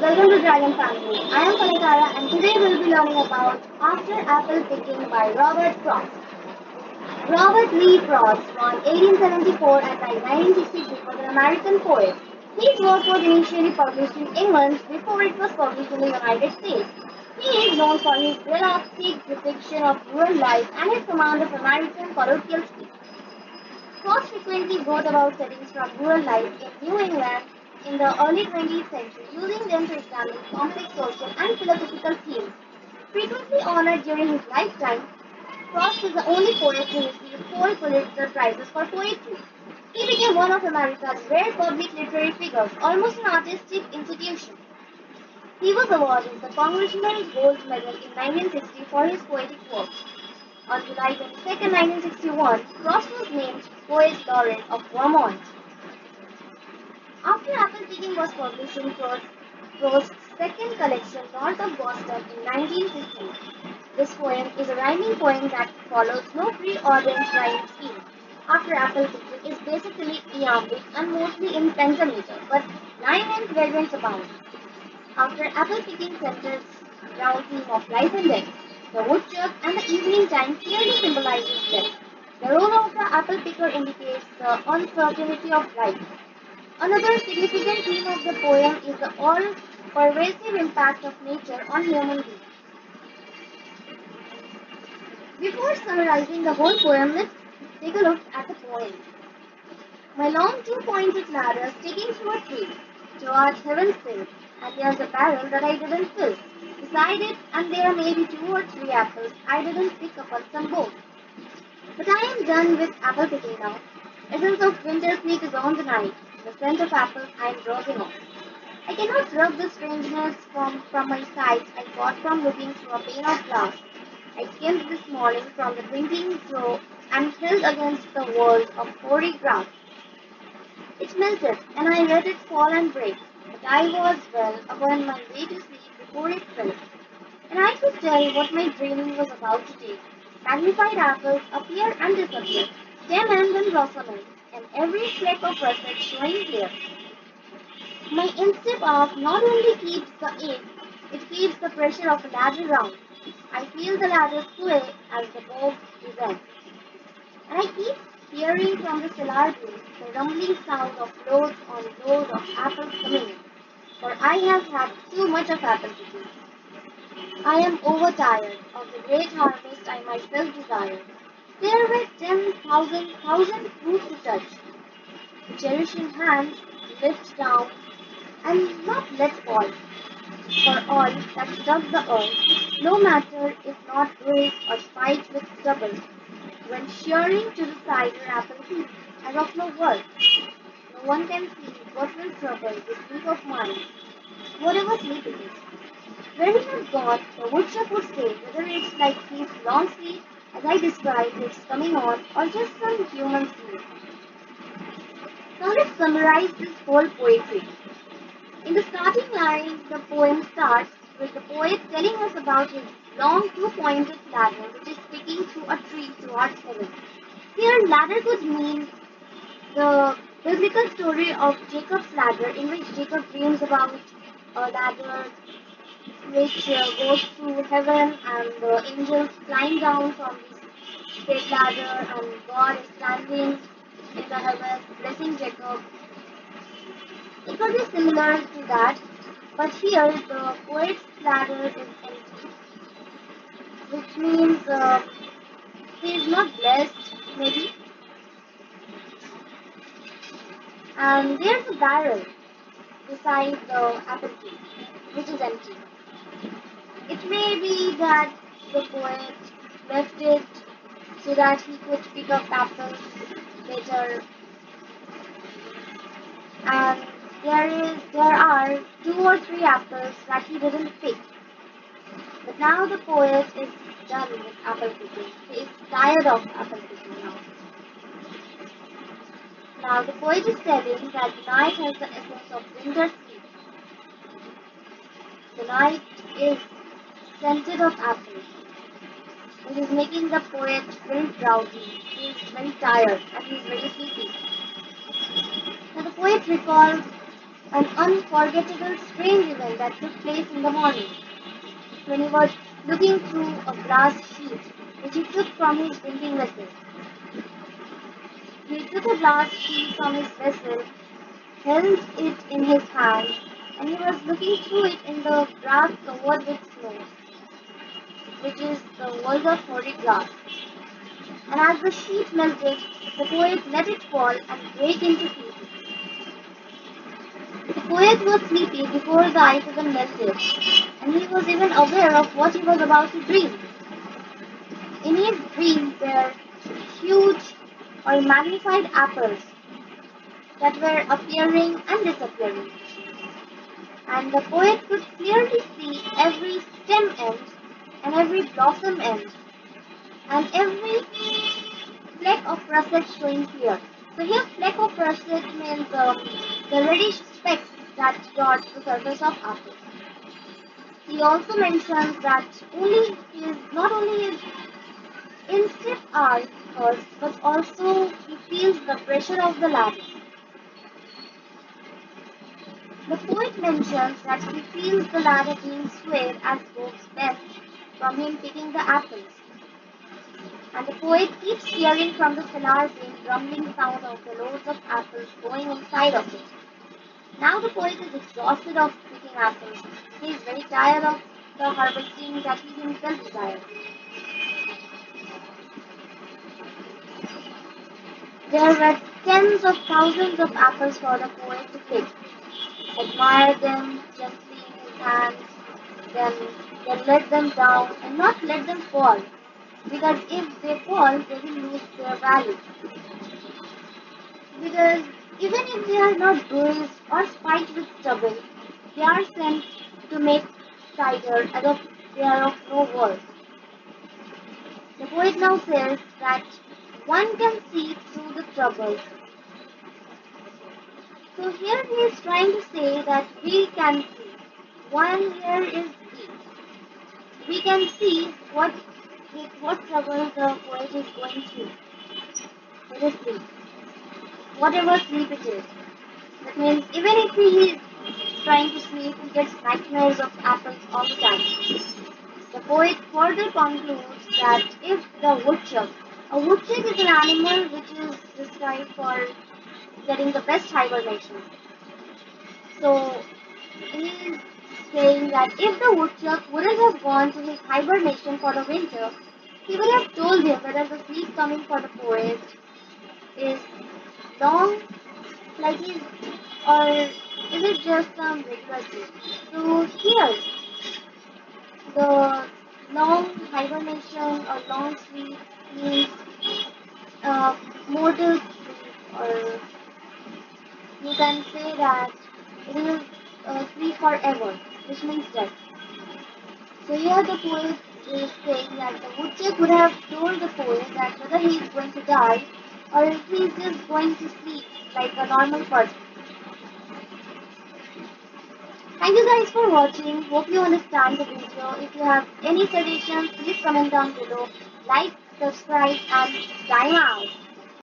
Welcome to Dragon Family. I am Falak and today we'll be learning about After Apple Picking by Robert Frost. Robert Lee Frost, born 1874 and died 1962, was an American poet. His work was initially published in England before it was published in the United States. He is known for his realistic depiction of rural life and his command of American colloquial speech. Frost frequently wrote about settings from rural life in New England in the early 20th century, using them to examine complex social and philosophical themes. Frequently honored during his lifetime, Frost is the only poet to receive four Pulitzer Prizes for poetry. He became one of America's rare public literary figures, almost an artistic institution. He was awarded the Congressional Gold Medal in 1960 for his poetic works. On July 22, 1961, Frost was named Poet Laureate of Vermont. After Apple Picking was published in Frost's second collection, North of Boston, in 1915. This poem is a rhyming poem that follows no preordained rhyme scheme. After Apple Picking is basically iambic and mostly in pentameter, but rhyme and variants abound. After Apple Picking centers around theme of life and death, the woodchuck and the evening time clearly symbolizes death. The role of the apple picker indicates the uncertainty of life. Another significant theme of the poem is the all-pervasive impact of nature on human beings. Before summarizing the whole poem, let's take a look at the poem. My long two-pointed ladder sticking through a tree towards heaven's hill, and there's a barrel that I didn't fill. Beside it, and there are maybe two or three apples I didn't pick up on some boat. But I am done with apple picking now. Essence of winter sneaks on the night, the scent of apples I am browsing on. I cannot rub the strangeness from my sight I got from looking through a pane of glass. I skimmed this morning from the twinkling through and held against the world of hoary grass. It melted, and I let it fall and break, but I was well upon my way to sleep before it fell, and I could tell what my dreaming was about to take. Magnified apples appear and disappear, stem end and blossom end, and every fleck of russet showing clear. My instep arc not only keeps the ache, it keeps the pressure of a ladder round. I feel the ladder sway as the bow descends. And I keep hearing from the cellar room the rumbling sound of loads on loads of apples coming in, for I have had too much of apple picking. I am overtired of the great harvest I myself desired. There were 10,000 fruits to touch, to cherish in hands, lift down, and not let fall, for all that struck the earth, no matter if not bruised or spiked with stubble, when shearing to the cider apple tree, as of no worth. No one can see what will trouble this sleep of mine, whatever sleep it is. Where he had gone, the woodchuck would say, whether it's like his long sleep, as I described its coming on, or just some human sleep. Now let's summarize this whole poetry. In the starting line, the poem starts with the poet telling us about his long two-pointed ladder which is sticking through a tree towards heaven. Here, ladder could mean the biblical story of Jacob's ladder, in which Jacob dreams about a ladder which goes to heaven, and the angels climb down from this great ladder, and God is standing in the heavens blessing Jacob. It could be similar to that, but here the poet's ladder is empty, which means he is not blessed, maybe. And there's a barrel beside the apple tree, which is empty. It may be that the poet left it so that he could pick up apples later, and there are two or three apples that he didn't pick. But now the poet is done with apple picking. He is tired of apple picking now. Now the poet is telling that the night has the essence of winter sleep. The night is scented of apples, which is making the poet very drowsy. He is very tired and he is very sleepy. Now the poet recalls an unforgettable strange event that took place in the morning when he was looking through a glass sheet which he took from his drinking vessel. He took a glass sheet from his vessel, held it in his hand, and he was looking through it in the grass covered with snow, which is the world of hoary glass. And as the sheet melted, the poet let it fall and break into pieces. The poet was sleepy before the ice even melted, and he was even aware of what he was about to dream. In his dream were huge or magnified apples that were appearing and disappearing, and the poet could clearly see every stem end and every blossom end and every fleck of russet showing clear. So here fleck of russet means the reddish specks that dot the surface of apples. He also mentions that not only his instant eye hurts, but also he feels the pressure of the ladder. The poet mentions that he feels the ladder being swayed as Bob's bent from him picking the apples. And the poet keeps hearing from the cellar bin rumbling sound of the loads of apples going inside of it. Now the poet is exhausted of picking apples. He is very tired of the harvesting that he himself desired. There were tens of thousands of apples for the poet to pick, admire them gently in his hands, then, then let them down and not let them fall, because if they fall, they will lose their value. Because even if they are not bruised or spiked with stubble, they are sent to make cider as if they are of no worth. The poet now says that one can see through the trouble. So here he is trying to say that we can see. One here is we. We can see what trouble the poet is going through. It is sleep. Whatever sleep it is. That means even if he is trying to sleep, he gets nightmares of apples all the time. The poet further concludes that if a woodchuck is an animal which is described for getting the best hibernation. So he is saying that if the woodchuck wouldn't have gone to his hibernation for the winter, he would have told him whether the sleep coming for the poet is long, like he's, or is it just some regular sleep. So here, the long hibernation or long sleep means mortal sleep, or you can say that it is sleep forever, which means death. So here the poet is saying that the woodchuck would have told the poet that whether he is going to die or if he is just going to sleep like a normal person. Thank you guys for watching. Hope you understand the video. If you have any suggestions, please comment down below. Like, subscribe, and time out.